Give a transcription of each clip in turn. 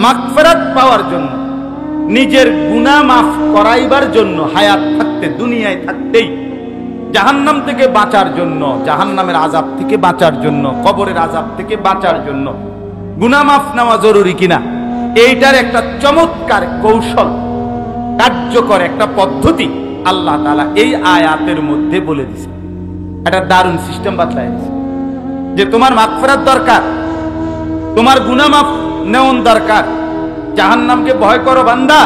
মাগফিরাত পাওয়ার জন্য, নিজের গুনাহ মাফ করাইবার জন্য, হায়াত থাকতে, দুনিয়ায় থাকতেই জাহান্নাম থেকে বাঁচার জন্য, জাহান্নামের আযাব থেকে বাঁচার জন্য, কবরের আযাব থেকে বাঁচার জন্য গুনাহ মাফ নেওয়া জরুরি কিনা, এইটার একটা চমৎকার কৌশল, কার্যকর একটা পদ্ধতি আল্লাহ তাআলা এই আয়াতের মধ্যে বলে দিয়েছে। একটা দারুণ সিস্টেম বাতলায় দিয়েছে যে তোমার মাগফিরাত দরকার, তোমার গুনাহ মাফ নেওয়ার দরকার, জাহান্নামকে ভয় করো বান্দা,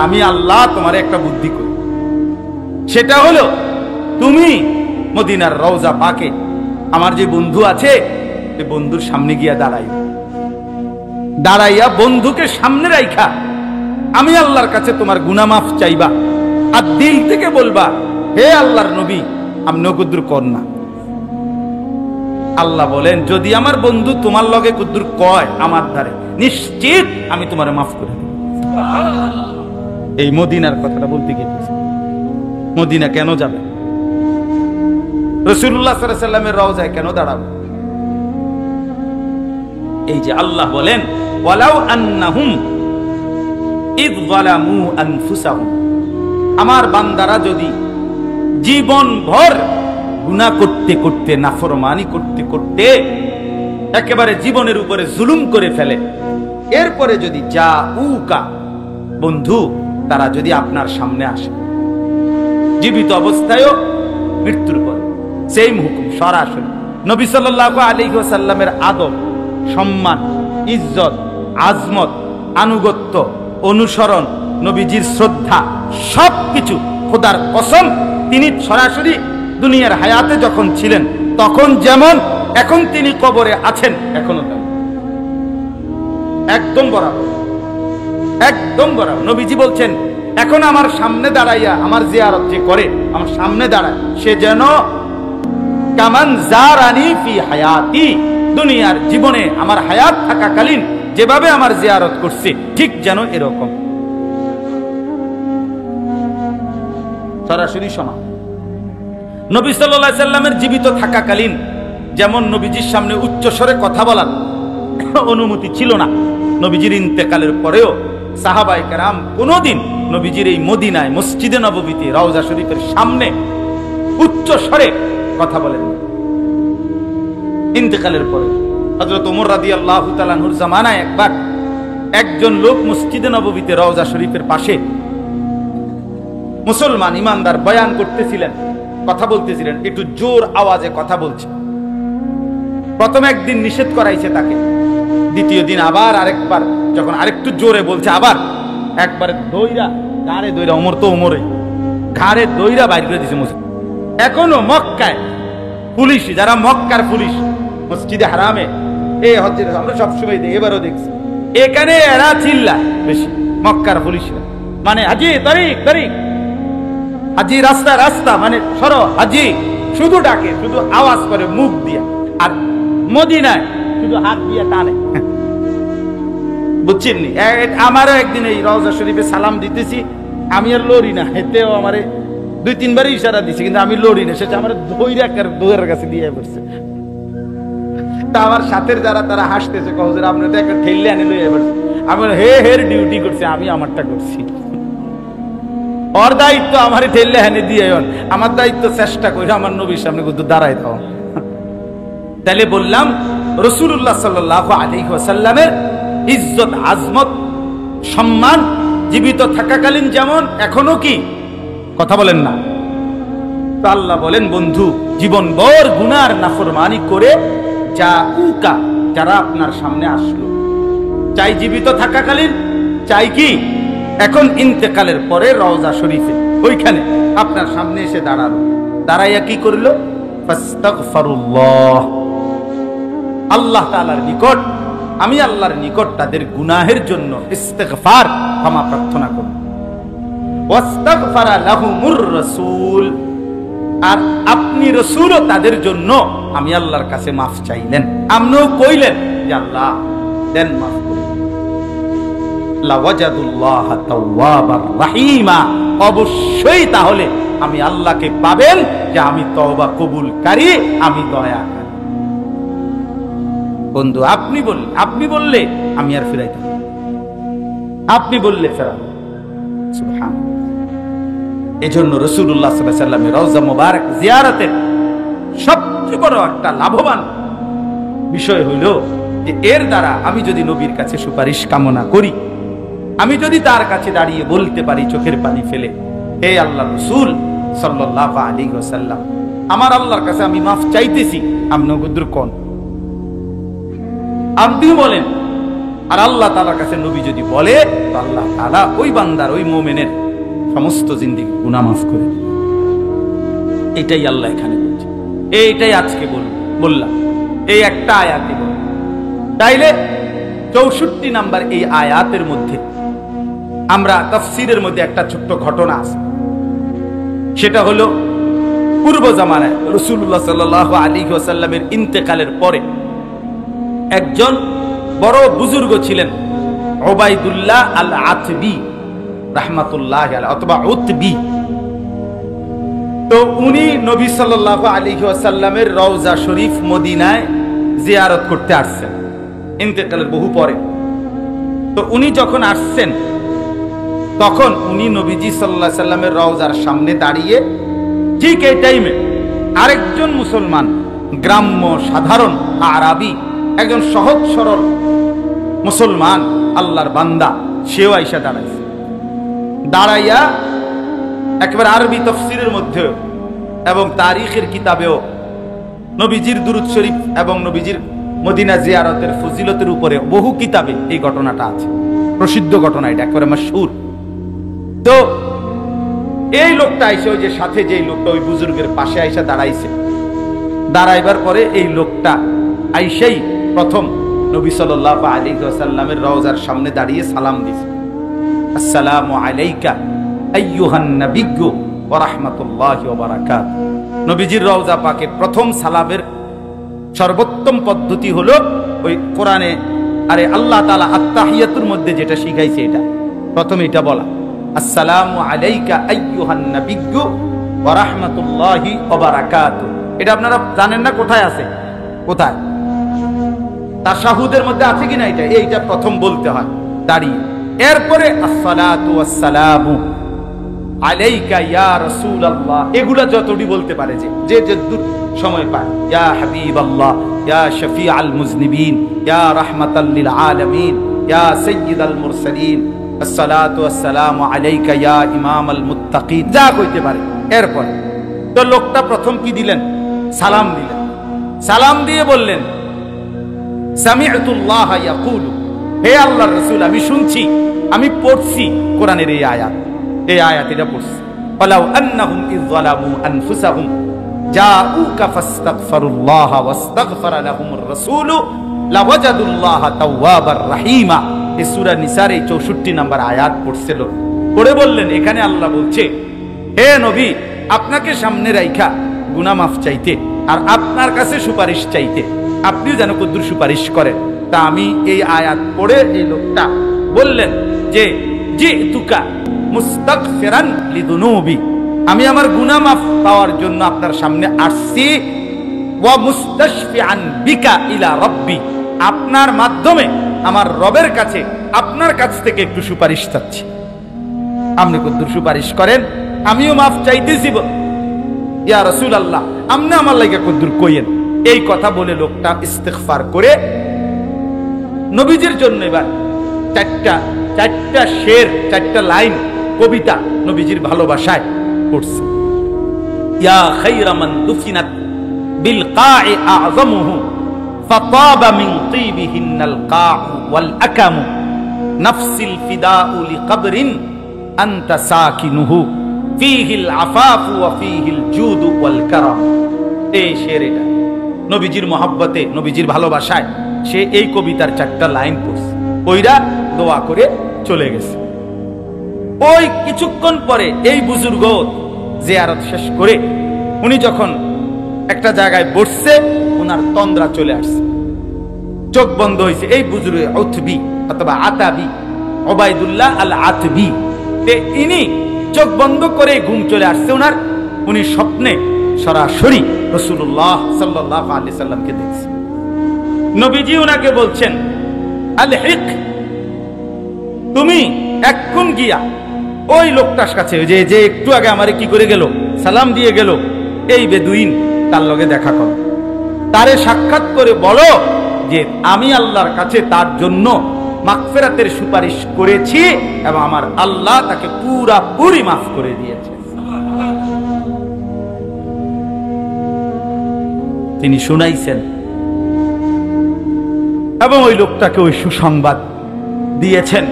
আমি আল্লাহ তোমার একটা বুদ্ধি করি। সেটা হলো তুমি মদিনার রওজা পাকে আমার যে বন্ধু আছে, এই বন্ধুর সামনে গিয়া দাঁড়াইয়া বন্ধুকে সামনে রাইখা আমি আল্লাহর কাছে তোমার গুনাহ মাফ চাইবা, আর দিল থেকে বলবা, হে আল্লাহর নবী আমি নকুদ্দুর কর না। আল্লাহ বলেন যদি আমার বন্ধু তোমার লগে কুদ্দুর কয় আমার দ্বারে, নিশ্চিত আমি তোমারে মাফ করে দেব। এই মদিনার কথাটা বলতে গিয়েছে। মদিনা কেন যাবে? রাসূলুল্লাহ সাল্লাল্লাহু আলাইহি ওয়াসাল্লামের রওজায় কেন দাঁড়াবো? এই যে আল্লাহ বলেন ওয়ালাউ আন্নাহুম ইয যালামু আনফুসাহুম, আমার বান্দারা যদি জীবনভর গুনাহ করতে করতে, নাফরমানি করতে করতে একেবারে জীবনের উপরে জুলুম করে ফেলে, এরপরে যদি জাউকা, বন্ধু তারা যদি আপনার সামনে আসে জীবিত অবস্থায়ও মৃত্যুর পর, সেম হুকুম সরাসরি নবী সাল্লাল্লাহু আলাইহি ওয়াসাল্লামের আদব, সম্মান, ইজ্জত, আজমত, আনুগত্য, অনুসরণ, নবীজির শ্রদ্ধা, সবকিছু খোদার কসম তিনি সরাসরি দুনিয়ার হায়াতে যখন ছিলেন তখন যেমন, এখন তিনি কবরে আছেন এখনো তেমন, একদম বরাবর, একদম বরাবর। নবীজি বলছেন এখন আমার সামনে দাঁড়াইয়া আমার জিয়ারত যে করে, আমার সামনে দাঁড়ায়, সে যেন কামান জারানি ফি হায়াতি, দুনিয়ার জীবনে আমার হায়াত থাকাকালীন যেভাবে আমার জিয়ারত করছে ঠিক যেন এরকম, সরাসরি সমান। নবী সাল্লাল্লাহু আলাইহি সাল্লামের জীবিত থাকাকালীন যেমন নবীজির সামনে উচ্চ স্বরে কথা বলার অনুমতি ছিল না, নবীজির ইন্তেকালের পরেও সাহাবায়ে কেরাম কোনোদিন নবীজির এই মদিনায় মসজিদে নববীতে রওজা শরীফের সামনে উচ্চ স্বরে কথা বলেন। ইন্তেকালের পরে হযরত ওমর রাদিয়াল্লাহু তাআলা আনহুর জামানায় একবার একজন লোক মসজিদে নববীতে রওজা শরীফের পাশে মুসলমান ইমানদার বয়ান করতেছিলেন, কথা বলতেছিলেন, একটু জোর আওয়াজে কথা বলছে। প্রথম একদিন নিষেধ করাইছে তাকে, দ্বিতীয় দিন আবার আরেকবার যখন আরেকটু জোরে বলছে, আবার একবারে দইরা ঘাড়ে দইরা, ওমর তো ওমরে ঘাড়ে দইরা বাইর করে দিয়েছে মসজিদ। এখনো মক্কায় পুলিশ, যারা মক্কার পুলিশ মসজিদে হারামে, এই হজ্জের আমরা সবসময় দেখি, এবারও দেখছি, এখানে এরা চিল্লা বেশি মক্কার পুলিশরা, মানে হাজি তারিক তারিক, হাজি রাস্তা রাস্তা, মানে সরো হাজি, শুধু ডাকে, শুধু আওয়াজ করে মুখ দিয়া, আর মদিনায় শুধু হাত দিয়ে টানে। বুঝছেন নি? আমারও একদিন এই রওজা শরীফে সালাম দিতেছি, আমি আর লড়ি না, হেতেও আমারে দুই তিনবারই ইশারা দিছে, কিন্তু আমি লড়ি না, সেটা আমার দৈরাকার দোয়ের কাছে দিয়ে পড়ছে। তা আমার সাথের যারা তারা হাসতেছে, কহজের আপনি তো একটা ঠেললে আনে লইয়া পড়ছে। আমি হে হের ডিউটি করছে, আমি আমারটা করছি, ওর দায়িত্ব আমারে ঠেললে হানে দিয়ে, আমার দায়িত্ব চেষ্টা করে আমার নবীর সামনে কিন্তু দাঁড়ায় দাও। তাহলে বললাম রাসূলুল্লাহ সাল্লাল্লাহু আলাইহি ওয়াসাল্লামের ইজ্জত, আজমত, সম্মান জীবিত থাকাকালীন যেমন এখনো কি কথা বলেন না? তো আল্লাহ বলেন বন্ধু জীবনভর গুনার নাফরমানি করে জাউকা, যারা আপনার সামনে আসলো, চাই জীবিত থাকাকালীন, চাই কি এখন ইন্তেকালের পরে রওজা শরীফে ওইখানে আপনার সামনে এসে দাঁড়ালো, দাঁড়াইয়া কি করলো? ফাস্তাগফিরুল্লাহ, আল্লাহ তাআলার নিকট, আমি আল্লাহর নিকট তাদের গুনাহের জন্য ইস্তিগফার, ক্ষমা প্রার্থনা করব। ওয়াস্তাগফারা লাহুমুর রাসূল, আর আপনি রাসূলও তাদের জন্য আমি আল্লাহর কাছে মাফ চাইলেন, আপনিও কইলেন যে আল্লাহ দেন মাফ করে। লাওয়াজাদুল্লাহ তাওয়াবার রাহিমা, অবশ্যই তাহলে আমি আল্লাহকে পাবেন যে আমি তওবা কবুলকারী, আমি দয়াকারী। বন্ধু আপনি বললে আমি আর ফিরাইতে, আপনি বললে ফেরাবো। সুবহানাল্লাহ। এজন্য রাসূলুল্লাহ সাল্লাল্লাহু আলাইহি ওয়াসাল্লামের রওজা মুবারক জিয়ারতের সবচেয়ে বড় একটা লাভবান বিষয় হইল যে এর দ্বারা আমি যদি নবীর কাছে সুপারিশ কামনা করি, আমি যদি তার কাছে দাঁড়িয়ে বলতে পারি চোখের পানি ফেলে, হে আল্লাহর রাসূল সাল্লাল্লাহু আলাইহি ওয়াসাল্লাম, আমার আল্লাহর কাছে আমি মাফ চাইতেছি, আপনি কদ্দুর কোন আপনি বলেন। আর আল্লাহ তাআলার কাছে নবী যদি বলে, তো আল্লাহ তাআলা ওই বান্দার, ওই মুমিনের সমস্ত জিন্দেগি গুনাহ মাফ করে দেন। এটাই আল্লাহ এখানে বলছে, এইটাই আজকে বললাম, এই একটা আয়াতে বল। তাইলে 64 নাম্বার এই আয়াতের মধ্যে আমরা তাফসীরের মধ্যে একটা ছোট্ট ঘটনা আছে। সেটা হলো পূর্ব জামানায় রাসূলুল্লাহ সাল্লাল্লাহু আলাইহি ওয়াসাল্লামের ইন্তেকালের পরে একজন বড় বুজুর্গ ছিলেন, উবাইদুল্লাহ আল আতবী রাহমাতুল্লাহি আলাইহি, অথবা উতবী। তো উনি নবী সাল্লাল্লাহু আলাইহি ওয়াসাল্লামের রওজা শরীফ মদিনায় জিয়ারত করতে আসছেন ইন্তেকালের বহু পরে। তো উনি যখন আসছেন, তখন উনি নবীজি সাল্লাল্লাহু আলাইহি ওয়াসাল্লামের রওজার সামনে দাঁড়িয়ে, ঠিক এই টাইমে আরেকজন মুসলমান, গ্রাম্য সাধারণ আরবি, একজন সহজ সরল মুসলমান আল্লাহর বান্দা, সেও আইসা দাঁড়াইছে। দাঁড়াইয়া একেবারে আরবি তাফসীরের মধ্যে এবং তারিখের কিতাবেও নবীজির দুরূদ শরীফ এবং নবীজির মদিনা জিয়ারতের ফজিলতের উপরে বহু কিতাবে এই ঘটনাটা আছে, প্রসিদ্ধ ঘটনা, এটা একেবারে মাশহুর। তো এই লোকটা আইসে, ওই যে সাথে যে লোকটা ওই বুজুর্গের পাশে আইসা দাঁড়াইছে, দাঁড়াইবার পরে এই লোকটা আইসাই প্রথম নবী সাল্লাল্লাহু আলাইহি ওয়াসাল্লামের রওজার সামনে দাঁড়িয়ে সালাম দিছে, আসসালামু আলাইকা আইয়ুহান নাবিয়্যু ওয়া রাহমাতুল্লাহি ওয়া বারাকাতুহু। নবীজির রওজা পাকের প্রথম সালামের সর্বোত্তম পদ্ধতি হলো ওই কোরআনে, আরে আল্লাহ তাআলা আত-তাহিয়াতুর মধ্যে যেটা শিখাইছে, এটা প্রথমে এটা বলা, আসসালামু আলাইকা আইয়ুহান নাবিয়্যু ওয়া রাহমাতুল্লাহি ওয়া বারাকাতুহু। এটা আপনারা জানেন না কোথায় আছে? কোথায়? তাশাহুদের মধ্যে আছে কিনা? এইটা প্রথম বলতে হয় দাঁড়িয়ে। এরপরে আসসালাতু ওয়াসসালামু আলাইকা ইয়া রাসূলুল্লাহ, এগুলা যতটি বলতে পারে, যে দূর সময় পায়, ইয়া হাবিবাল্লাহ, ইয়া শফিআল মুজনিবিন, ইয়া রাহমাতাল লিল আলামিন, ইয়া সাইয়্যিদাল মুরসালিন, আসসালাতু ওয়াসসালামু আলাইকা ইয়া ইমামাল মুত্তাকিন, যা কইতে পারে। এরপর তো লোকটা প্রথম কি দিলেন? সালাম দিলেন। সালাম দিয়ে বললেন, সামি'তুল্লাহ ইয়াকুলু, হে আল্লাহর রাসূল, আমি শুনছি, আমি পড়ছি কোরআনের এই আয়াত, এটা পড়ছি, ফালাউ আন্নাহুম ইয যালামু আনফুসাহুম জাউকা ফাস্তাগফিরুল্লাহ ওয়াস্তাগফারা লাহুমুর রাসূলু লাওয়াজাদুল্লাহা তাওয়াবার রাহিমা। এই সূরা নিসার এই 64 নম্বর আয়াত পড়ছিল। পড়ে বললেন, এখানে আল্লাহ বলছে, হে নবী, আপনাকে সামনে রাইখা গুনাহ মাফ চাইতে আর আপনার কাছে সুপারিশ চাইতে, আপনিও যেন কদ্দুর সুপারিশ করেন। তা আমি এই আয়াত পড়ে এই লোকটা বললেন যে, জিতুকা মুস্তাগফিরান লিযুনুবি, আমি আমার গুনাহ মাফ পাওয়ার জন্য আপনার সামনে আসছি, ওয়া মুস্তাশফিআন বিকা ইলা রাব্বি, আপনার মাধ্যমে আমার রবের কাছে, আপনার কাছ থেকে একটু সুপারিশ চাচ্ছি, আপনি কদ্দুর সুপারিশ করেন, আমিও মাফ চাইতেছি, ইয়া রাসূলুল্লাহ আপনি আমার লাগি কদ্দুর কইেন। এই কথা বলে লোকটা ইস্তিগফার করে নবীজির জন্য এবার চারটা শের, 4টা লাইন কবিতা নবীজির ভালোবাসায় পড়ছে। ইয়া খায়রা মান দুফিনাত বিল কা'i আ'যামুহু ফাতাবা মিন তিবিহিন্নাল কা'উ ওয়াল আকামু নাফসিল ফিদাউ লিকবরিন আনতা সাকিনুহু ফীহিল আফাফু ওয়া ফীহিল জুদু ওয়াল কারাম। এই শের, এটা নবীজির মহব্বতে, নবীজির ভালোবাসায় সে এই কবিতার 4টা লাইন পড়ছে, ওইরা দোয়া করে চলে গেছে। ওই কিছুক্ষণ পরে এই বুজুর্গ জিয়ারত শেষ করে উনি যখন একটা জায়গায় বসছে, ওনার তন্দ্রা চলে আসছে, চোখ বন্ধ হয়েছে। এই বুজুর্গ উতবী অথবা আতাবী, উবাইদুল্লাহ আল আতবী, ইনি চোখ বন্ধ করে ঘুম চলে আসছে ওনার। উনি স্বপ্নে সরাসরি রাসূলুল্লাহ সাল্লাল্লাহু আলাইহি সাল্লামকে দেখছেন। নবীজি ওনাকে বলছেন, আলহিক তুমি এখন গিয়া ওই লোকটার কাছে, যে যে একটু আগে আমারে কি করে গেল, সালাম দিয়ে গেল, এই বেদুইন, তার লগে দেখা করো, তারে সাক্ষাৎ করে বলো যে আমি আল্লাহর কাছে তার জন্য মাগফিরাতের সুপারিশ করেছি এবং আমার আল্লাহ তাকে পুরাপুরি মাফ করে দিয়েছে। তিনি শুনাইছেন এবং ওই লোকটাকে ওই সুসংবাদ দিয়েছেন।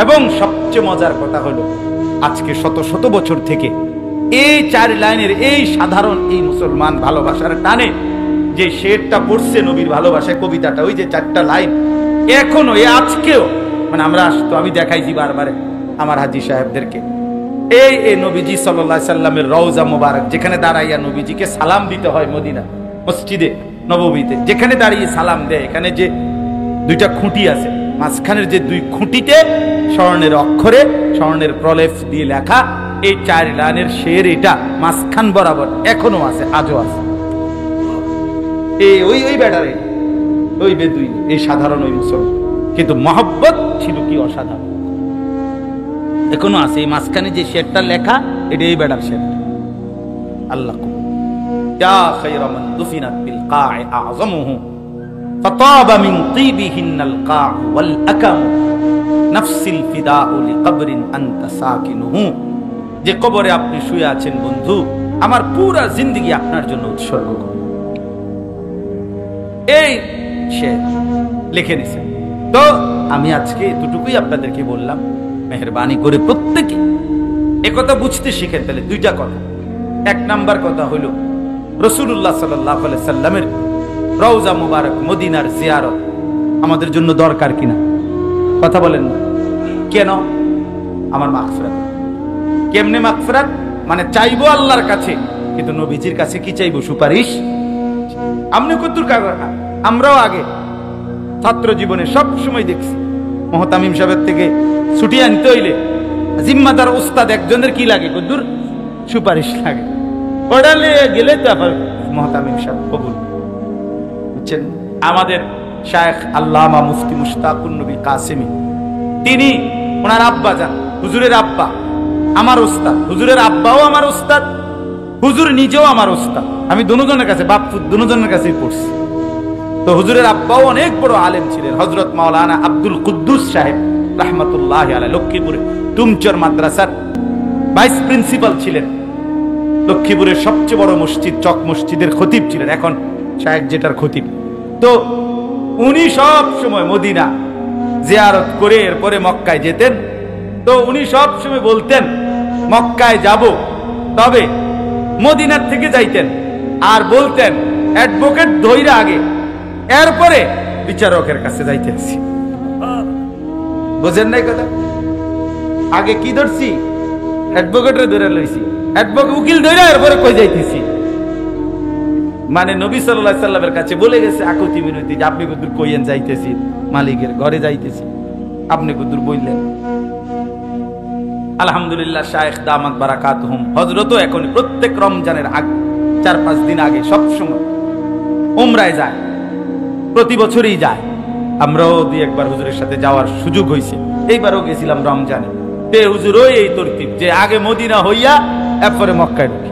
এবং সবচেয়ে মজার কথা হলো, আজকে শত শত বছর থেকে এই 4 লাইনের এই সাধারণ এই মুসলমান ভালোবাসার টানে যে শেরটা পড়ছে নবীর ভালোবাসায় কবিতাটা, ওই যে 4টা লাইন এখনো আজকেও, মানে আমরা আসতো, আমি দেখাইছি বারবারে আমার হাজী সাহেবদেরকে, এই নবীজি সাল্লাল্লাহু আলাইহি সাল্লামের রওজা মুবারক যেখানে দাঁড়াইয়া নবীজিকে সালাম দিতে হয়, মদিনা মসজিদে নববীতে যেখানে দাঁড়িয়ে সালাম দেয়, এখানে যে 2টা খুঁটি আছে, মাঝখানের যে 2 খুঁটিতে স্বর্ণের অক্ষরে স্বর্ণের প্রলেপ দিয়ে লেখা এই 4 লাইনের শের, এটা মাঝখান বরাবর এখনো আছে, আজও আছে। ওই ব্যাটারে ওই বেদুইন, এই সাধারণ ওই মুসলমান, কিন্তু মহব্বত ছিল কি অসাধারণ, এখনো আছে। এই মাঝখানে যে শেরটা লেখা, এটা এই বেটার শের। আল্লাহ ইয়া খায়রা মান দুফিনাত বিল কা'i আ'যামুহু ফাতাবা মিন তিবিহিন্নাল কা'u ওয়াল আকাম নাফসিল ফিদাউ লিকবরিন আনতা সাকিনুহু। যে কবরে আপনি শুয়ে আছেন বন্ধু, আমার পুরা জিন্দেগি আপনার জন্য উৎসর্গ করব। এই সে লিখে নিছেন। তো আমি আজকে এতটুকুই আপনাদেরকে বললাম, মেহেরবানি করে প্রত্যেকে একথা বুঝতে শিখেন। তাহলে 2টা কথা। 1 নাম্বার কথা হলো, রাসূলুল্লাহ সাল্লাল্লাহু আলাইহি সাল্লামের রওজা মুবারক মদিনার জিয়ারত আমাদের জন্য দরকার কিনা? কথা বলেন না কেন? আমার মাগফিরাত। কেমনে মাগফিরাত? মানে চাইবো আল্লাহর কাছে, কিন্তু নবীজির কাছে কি চাইবো? সুপারিশ। আপনি কতদূর আমরাও আগে ছাত্র জীবনে সব সময় দেখছি, মুহতামিম সাহেবের থেকে ছুটি আনতে হইলে জিম্মাদার উস্তাদ একজনের কি লাগে? কতদূর সুপারিশ লাগে। পড়ালে গেলে তো আবার মুহতামিম সাহেব কবুল। বুঝছেন? আমাদের শায়েখ আল্লামা মুফতি মুশতাকুন নবী কাসেমি, তিনি ওনার আব্বা যান, হুজুরের আব্বা আমার উস্তাদ, হুজুরের আব্বাও আমার উস্তাদ, হুজুর নিজেও আমার উস্তাদ। আমি দুজনের কাছে, বাপ দুজনের কাছেই পড়ছি। তো হুজুরের আব্বাও অনেক বড় আলেম ছিলেন, হযরত মাওলানা আব্দুল কুদ্দুস সাহেব রাহমাতুল্লাহি আলাইহি, লক্ষ্মীপুরে তুমচর মাদ্রাসার ভাইস প্রিন্সিপাল ছিলেন, লক্ষ্মীপুরের সবচেয়ে বড় মসজিদ চক মসজিদের খতিব ছিলেন, এখন শায়েখ যেটার খতিব। তো উনি সব সময় মদিনা জিয়ারত করে এরপরে মক্কায় যেতেন। তো উনি সব সময় বলতেন মক্কায় যাব, তবে মদিনার থেকে যাইতেন আর বলতেন অ্যাডভোকেট ধইরা আগে, এরপরে বিচারকের কাছে যাইতেছি। বুঝেন নাই কথা? আগে কি ধরছি? অ্যাডভোকেটরে ধরে লইছি, অ্যাডভোকেট উকিল ধইরা এরপরে কই যাইতেছি। মানে নবী সাল্লাল্লাহু আলাইহি সাল্লামের কাছে বলে গেছে আকুতি মিনতি যে আপনি কতদূর কইয়েন যাইতেছি, মালিকের ঘরে যাইতেছি, আপনি কতদূর বললেন। আলহামদুলিল্লাহ, শায়েখ দামাত বারাকাতুহুম হযরতও এখন প্রত্যেক রমজানের আগে 4-5 দিন আগে সব সময় উমরায় যায়, প্রতি বছরই যায়। আমরাও 2-1 বার হুজুরের সাথে যাওয়ার সুযোগ হয়েছে, এইবারও গেছিলাম রমজানে। তে হুজুরও এই তরতিব যে আগে মদিনা হইয়া এরপরে মক্কায় ঢুকি,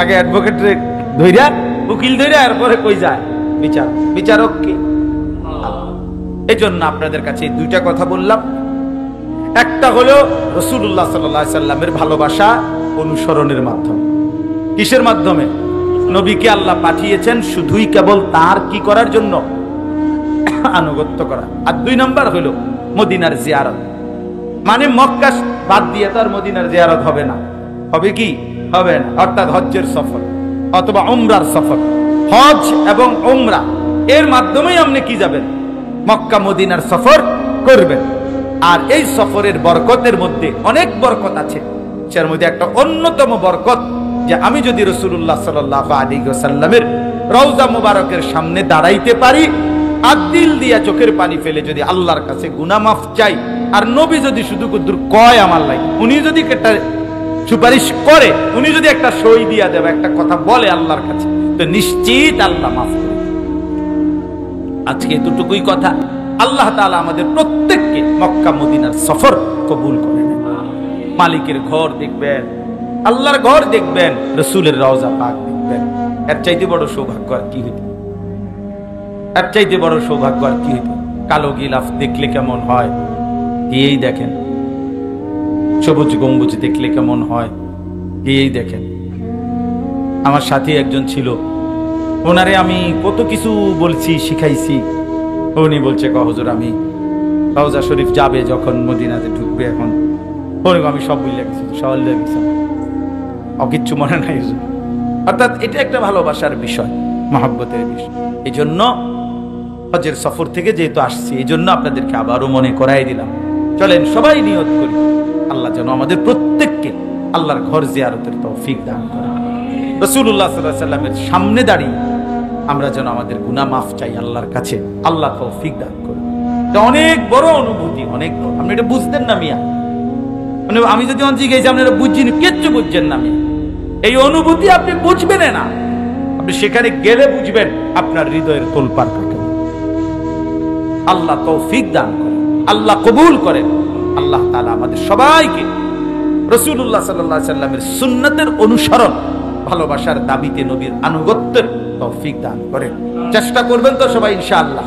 আগে অ্যাডভোকেটরে ধইরা উকিল ধইরা এরপরে কই যায় বিচারক। বিচারক কে? এই জন্য আপনাদের কাছে 2টা কথা বললাম। একটা হলো রাসূলুল্লাহ সাল্লাল্লাহু আলাইহি সাল্লামের ভালোবাসা অনুসরণের মাধ্যমে। কিসের মাধ্যমে? নবীকে আল্লাহ পাঠিয়েছেন শুধুই কেবল তার কি করার জন্য? আনুগত্য করা। আর 2 নাম্বার হলো মদিনার জিয়ারত। মানে মক্কা বাদ দিয়ে তার মদিনার জিয়ারত হবে না। হবে কি? হবে না। অর্থাৎ হজ্জের সফর অথবা উমরার সফর, হজ এবং উমরা এর মাধ্যমেই আপনি কি যাবেন? মক্কা মদিনার সফর করবেন। আর এই সফরের বরকতের মধ্যে অনেক বরকত আছে, যার মধ্যে একটা অন্যতম বরকত যে আমি যদি রাসূলুল্লাহ সাল্লাল্লাহু আলাইহি ওয়াসাল্লামের রওজা মুবারকের সামনে দাঁড়াইতে পারি আর দিল দিয়া চোখের পানি ফেলে যদি আল্লাহর কাছে গুনাহ মাফ চাই, আর নবী যদি শুধু কুদুর কয় আমার লাগে, উনি যদি একটা সুপারিশ করে, উনি যদি একটা সই দিয়া দেবে, একটা কথা বলে আল্লাহর কাছে, তো নিশ্চিত আল্লাহ মাফ করবে। আজকে এতটুকুই কথা। আল্লাহ তাআলা আমাদের প্রত্যেককে মক্কা মদিনার সফর কবুল করে নেন। মালিকের ঘর দেখবেন, আল্লাহর ঘর দেখবেন, রাসূলের রওজা পাক দেখবেন। এর চাইতে বড় সৌভাগ্য আর কি হইতে, এর চাইতে বড় সৌভাগ্য আর কি হইতে। কালো গিলাফ দেখলে কেমন হয় এই দেখেন, সবুজ গম্বুজ দেখলে কেমন হয় এই দেখেন। আমার সাথী একজন ছিল, ওনারে আমি কত কিছু বলছি, শিখাইছি। উনি বলছে হুজুর আমি রওজা শরীফ যাবে যখন, মদিনাতে ঢুকবে, এখন আমি সব বুঝলে গেছি, সব লেগেছি, অকিচ্ছু মনে নাই। অর্থাৎ এটা একটা ভালোবাসার বিষয়, মহব্বতের বিষয়। এই জন্য হজের সফর থেকে যেহেতু আসছি, এই জন্য আপনাদেরকে আবারও মনে করাই দিলাম। চলেন সবাই নিয়ত করি, আল্লাহ যেন আমাদের প্রত্যেককে আল্লাহর ঘর জিয়ারতের তৌফিক দান করেন। রাসূলুল্লাহ সাল্লাল্লাহু আলাইহি ওয়াসাল্লামের সামনে দাঁড়িয়ে আমরা যেন আমাদের গুনাহ মাফ চাই আল্লাহর কাছে, আল্লাহ তৌফিক দান করেন। এটা অনেক বড় অনুভূতি, অনেক বড়। আপনি এটা বুঝতেন না মিয়া, মানে আমি যদি অঞ্চি গেছি আপনি এটা বুঝছেন, কিচ্ছু বুঝছেন না মিয়া। এই অনুভূতি আপনি বুঝবেন না, আপনি সেখানে গেলে বুঝবেন আপনার হৃদয়ের তোলপাড় কাকে। আল্লাহ তৌফিক দান করেন, আল্লাহ কবুল করেন। আল্লাহ তাআলা আমাদের সবাইকে রাসূলুল্লাহ সাল্লাল্লাহু আলাইহি ওয়াসাল্লামের সুন্নাতের অনুসরণ, ভালোবাসার দাবিতে নবীর আনুগত্যের তৌফিক দান করেন। চেষ্টা করবেন তো সবাই ইনশাআল্লাহ।